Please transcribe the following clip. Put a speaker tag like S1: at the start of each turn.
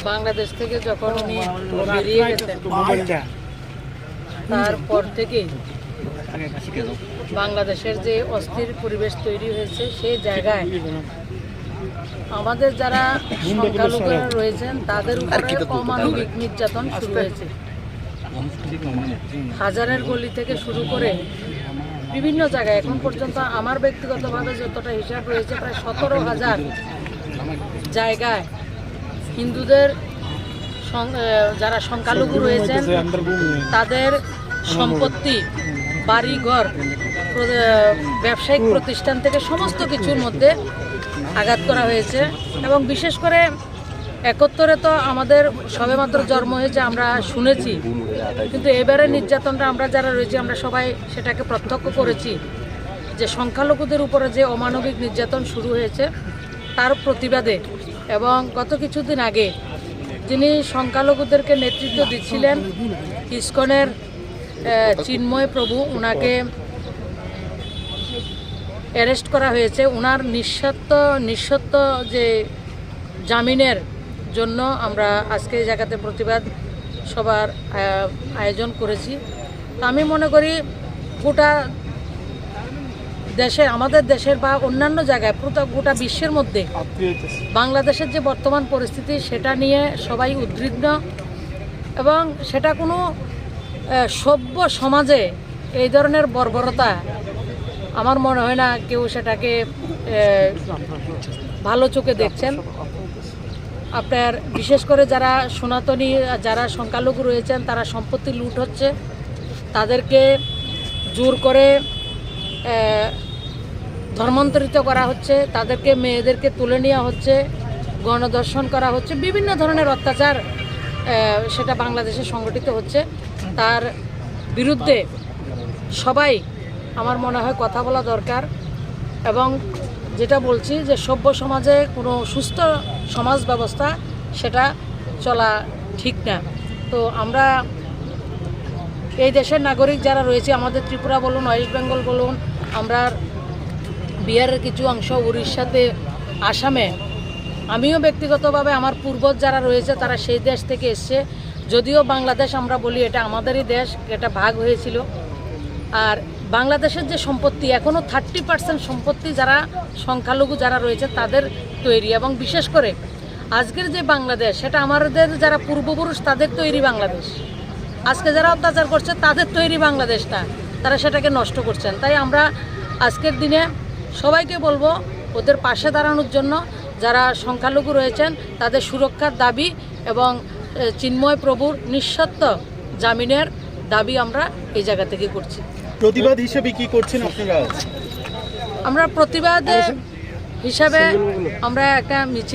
S1: বাংলাদেশ থেকে যখন উনি বেরিয়ে গেছেন তারপর থেকে বাংলাদেশের যে অস্থির পরিবেশ তৈরি হয়েছে সেই জায়গায় আমাদের যারা সংখ্যালঘুরা রয়েছেন তাদের উপরে অমানবিক নির্যাতন শুরু হয়েছে। হাজারের গলি থেকে শুরু করে বিভিন্ন জায়গায় এখন পর্যন্ত আমার ব্যক্তিগতভাবে যতটা হিসাব রয়েছে প্রায় 17,000 জায়গায় হিন্দুদের যারা সংখ্যালঘু রয়েছেন তাদের সম্পত্তি, বাড়িঘর, ব্যবসায়িক প্রতিষ্ঠান থেকে সমস্ত কিছুর মধ্যে আঘাত করা হয়েছে। এবং বিশেষ করে 71-এ তো আমাদের সবেমাত্র জন্ম হয়েছে, আমরা শুনেছি, কিন্তু এবারে নির্যাতনটা আমরা যারা রয়েছি আমরা সবাই সেটাকে প্রত্যক্ষ করেছি যে সংখ্যালঘুদের উপরে যে অমানবিক নির্যাতন শুরু হয়েছে তার প্রতিবাদে। এবং গত কিছুদিন আগে যিনি সংখ্যালঘুদেরকে নেতৃত্ব দিচ্ছিলেন ইসকনের চিন্ময় প্রভু, ওনাকে অ্যারেস্ট করা হয়েছে। ওনার নিঃশর্ত যে জামিনের জন্য আমরা আজকে এই জায়গাতে প্রতিবাদ সভার আয়োজন করেছি। তো আমি মনে করি গোটা দেশে, আমাদের দেশের বা অন্যান্য জায়গায়, গোটা বিশ্বের মধ্যে বাংলাদেশের যে বর্তমান পরিস্থিতি সেটা নিয়ে সবাই উদ্বিগ্ন। এবং সেটা কোনো সভ্য সমাজে এই ধরনের বর্বরতা আমার মনে হয় না কেউ সেটাকে ভালো চোখে দেখছেন। আপনার বিশেষ করে যারা সনাতনী, যারা সংখ্যালঘু রয়েছেন তারা সম্পত্তি লুট হচ্ছে, তাদেরকে জোর করে ধর্মান্তরিত করা হচ্ছে, তাদেরকে মেয়েদেরকে তুলে নেওয়া হচ্ছে, গণধর্ষণ করা হচ্ছে, বিভিন্ন ধরনের অত্যাচার সেটা বাংলাদেশে সংগঠিত হচ্ছে। তার বিরুদ্ধে সবাই আমার মনে হয় কথা বলা দরকার। এবং যেটা বলছি যে সভ্য সমাজে কোনো সুস্থ সমাজ ব্যবস্থা সেটা চলা ঠিক না। তো আমরা এই দেশের নাগরিক যারা রয়েছে, আমাদের ত্রিপুরা বলুন, ওয়েস্ট বেঙ্গল বলুন, আমরা বিহারের কিছু অংশ, উড়িষ্যাতে, আসামে, আমিও ব্যক্তিগতভাবে আমার পূর্বজ যারা রয়েছে তারা সেই দেশ থেকে এসছে। যদিও বাংলাদেশ আমরা বলি এটা আমাদেরই দেশ, এটা ভাগ হয়েছিল। আর বাংলাদেশের যে সম্পত্তি এখনও 30% সম্পত্তি যারা সংখ্যালঘু যারা রয়েছে তাদের তৈরি। এবং বিশেষ করে আজকের যে বাংলাদেশ সেটা আমাদের যারা পূর্বপুরুষ তাদের তৈরি বাংলাদেশ। আজকে যারা অত্যাচার করছে তাদের তৈরি বাংলাদেশ না, তারা সেটাকে নষ্ট করছেন। তাই আমরা আজকের দিনে সবাইকে বলবো ওদের পাশে দাঁড়ানোর জন্য। যারা সংখ্যালঘু রয়েছেন তাদের সুরক্ষার দাবি এবং চিন্ময় প্রভুর নিঃশর্ত জামিনের দাবি আমরা এই জায়গা থেকে করছি।
S2: প্রতিবাদ হিসেবে কি করছেন আপনারা?
S1: আমরা প্রতিবাদ হিসাবে আমরা একটা মিছিল